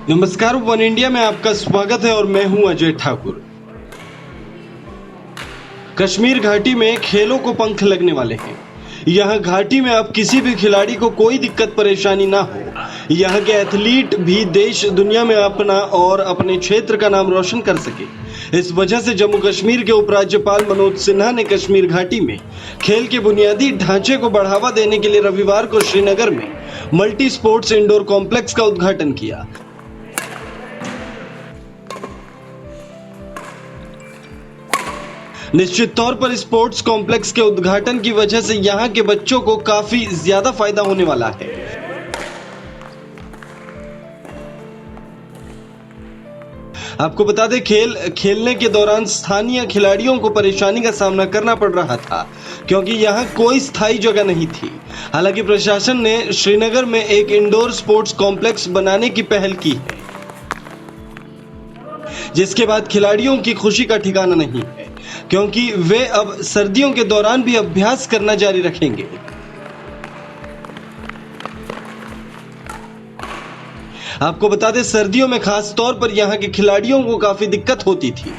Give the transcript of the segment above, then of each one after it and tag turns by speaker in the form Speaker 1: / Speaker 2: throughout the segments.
Speaker 1: नमस्कार, one India में आपका स्वागत है और मैं हूं अजय ठाकुर। कश्मीर घाटी में खेलों को पंख लगने वाले हैं। यहां घाटी में अब किसी भी खिलाड़ी को कोई दिक्कत परेशानी ना हो। यहां के एथलीट भी देश दुनिया में अपना और अपने क्षेत्र का नाम रोशन कर सके। इस वजह से जम्मू कश्मीर के उपराज्यपाल मनोज सिन्हा ने कश्मीर घाटी में खेल के बुनियादी ढांचे को बढ़ावा देने के लिए रविवार को श्रीनगर में मल्टी स्पोर्ट्स इंडोर कॉम्प्लेक्स का उद्घाटन किया। निश्चित तौर पर स्पोर्ट्स कॉम्प्लेक्स के उद्घाटन की वजह से यहां के बच्चों को काफी ज्यादा फायदा होने वाला है। आपको बता दें, खेलने के दौरान स्थानीय खिलाड़ियों को परेशानी का सामना करना पड़ रहा था क्योंकि यहां कोई स्थायी जगह नहीं थी। हालांकि प्रशासन ने श्रीनगर में एक इंडोर स्पोर्ट्स कॉम्प्लेक्स बनाने की पहल की है, जिसके बाद खिलाड़ियों की खुशी का ठिकाना नहीं है क्योंकि वे अब सर्दियों के दौरान भी अभ्यास करना जारी रखेंगे। आपको बता दें, सर्दियों में खास तौर पर यहां के खिलाड़ियों को काफी दिक्कत होती थी,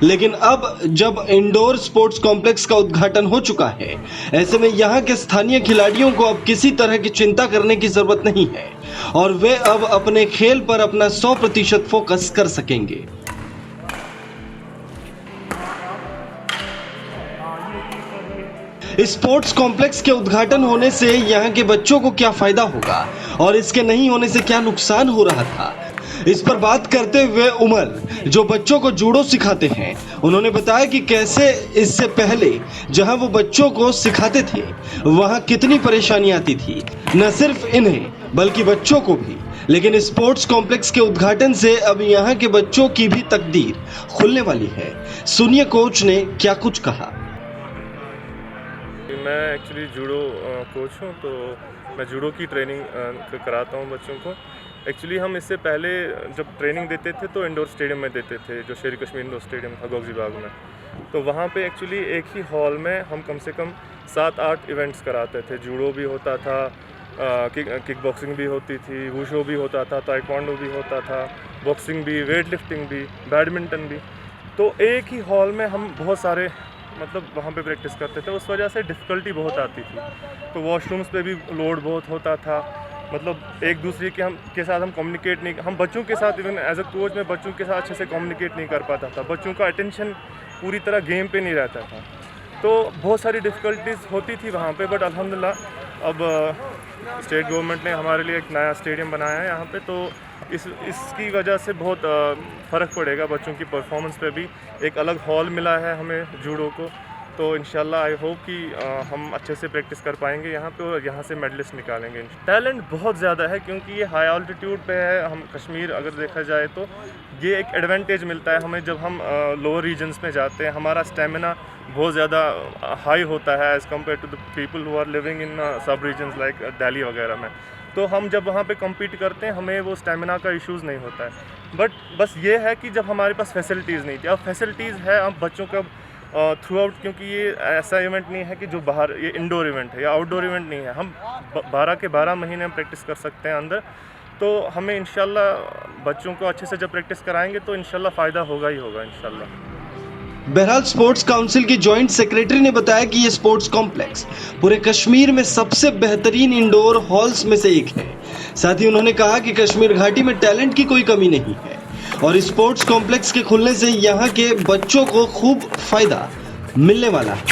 Speaker 1: लेकिन अब जब इंडोर स्पोर्ट्स कॉम्प्लेक्स का उद्घाटन हो चुका है, ऐसे में यहां के स्थानीय खिलाड़ियों को अब किसी तरह की चिंता करने की जरूरत नहीं है और वे अब अपने खेल पर अपना 100% फोकस कर सकेंगे। स्पोर्ट्स कॉम्प्लेक्स के उद्घाटन होने से यहां के बच्चों को क्या फायदा होगा और इसके नहीं होने से क्या नुकसान हो रहा था, इस पर बात करते हुए उमर, जो बच्चों को जूडो सिखाते हैं, उन्होंने बताया कि कैसे इससे पहले जहां वो बच्चों को सिखाते थे वहां कितनी परेशानी आती थी, न सिर्फ इन्हें बल्कि बच्चों को भी। लेकिन स्पोर्ट्स कॉम्प्लेक्स के उद्घाटन से अब यहां के बच्चों की भी तकदीर खुलने वाली है। सुनिए कोच ने क्या कुछ कहा।
Speaker 2: मैं एक्चुअली जूडो कोच हूँ, तो मैं जूडो की ट्रेनिंग कराता हूँ बच्चों को। एक्चुअली हम इससे पहले जब ट्रेनिंग देते थे तो इंडोर स्टेडियम में देते थे, जो शेर कश्मीर इंडोर स्टेडियम था गोगजीबाग में। तो वहाँ पे एक्चुअली एक ही हॉल में हम कम से कम 7-8 इवेंट्स कराते थे। जूडो भी होता था, किक बॉक्सिंग भी होती थी, वुशो भी होता था, ताइक्वांडो भी होता था, बॉक्सिंग भी, वेट लिफ्टिंग भी, बैडमिंटन भी। तो एक ही हॉल में हम बहुत सारे वहाँ पे प्रैक्टिस करते थे। उस वजह से डिफ़िकल्टी बहुत आती थी, तो वॉशरूम्स पे भी लोड बहुत होता था। एक दूसरे के साथ हम कम्युनिकेट नहीं, हम बच्चों के साथ इवन एज अ कोच में बच्चों के साथ अच्छे से कम्युनिकेट नहीं कर पाता था। बच्चों का अटेंशन पूरी तरह गेम पे नहीं रहता था, तो बहुत सारी डिफ़िकल्टीज़ होती थी वहाँ पे। बट अल्हम्दुलिल्लाह अब स्टेट गवर्नमेंट ने हमारे लिए एक नया स्टेडियम बनाया है यहाँ पे, तो इसकी वजह से बहुत फ़र्क पड़ेगा बच्चों की परफॉर्मेंस पे भी। एक अलग हॉल मिला है हमें जूडो को, तो इंशाल्लाह आई होप कि हम अच्छे से प्रैक्टिस कर पाएंगे यहाँ पे और यहाँ से मेडलिस्ट निकालेंगे। टैलेंट बहुत ज़्यादा है क्योंकि ये हाई ऑल्टीट्यूड पे है। हम कश्मीर अगर देखा जाए तो ये एक एडवांटेज मिलता है हमें जब हम लोअर रीजन्स में जाते हैं। हमारा स्टेमिना बहुत ज़्यादा हाई होता है as compared to the people who are living in sub regions like Delhi वगैरह में। तो हम जब वहाँ पे कम्पीट करते हैं हमें वो स्टेमिना का इश्यूज़ नहीं होता है। बट बस ये है कि जब हमारे पास फैसिलिटीज़ नहीं थी, अब फैसिलिटीज़ है। अब बच्चों का थ्रू आउट, क्योंकि ये ऐसा इवेंट नहीं है कि जो बाहर ये इंडोर इवेंट है या आउटडोर इवेंट नहीं है, हम 12 के 12 महीने हम प्रैक्टिस कर सकते हैं अंदर। तो हमें इंशाल्लाह बच्चों को अच्छे से जब प्रैक्टिस कराएंगे तो इंशाल्लाह फ़ायदा होगा ही होगा इंशाल्लाह।
Speaker 1: बहरहाल स्पोर्ट्स काउंसिल की जॉइंट सेक्रेटरी ने बताया कि ये स्पोर्ट्स कॉम्प्लेक्स पूरे कश्मीर में सबसे बेहतरीन इंडोर हॉल्स में से एक है। साथ ही उन्होंने कहा कि कश्मीर घाटी में टैलेंट की कोई कमी नहीं है और स्पोर्ट्स कॉम्प्लेक्स के खुलने से यहाँ के बच्चों को खूब फायदा मिलने वाला है।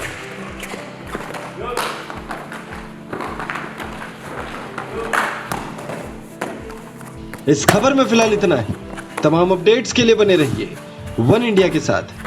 Speaker 1: इस खबर में फिलहाल इतना ही। तमाम अपडेट्स के लिए बने रहिए वन इंडिया के साथ।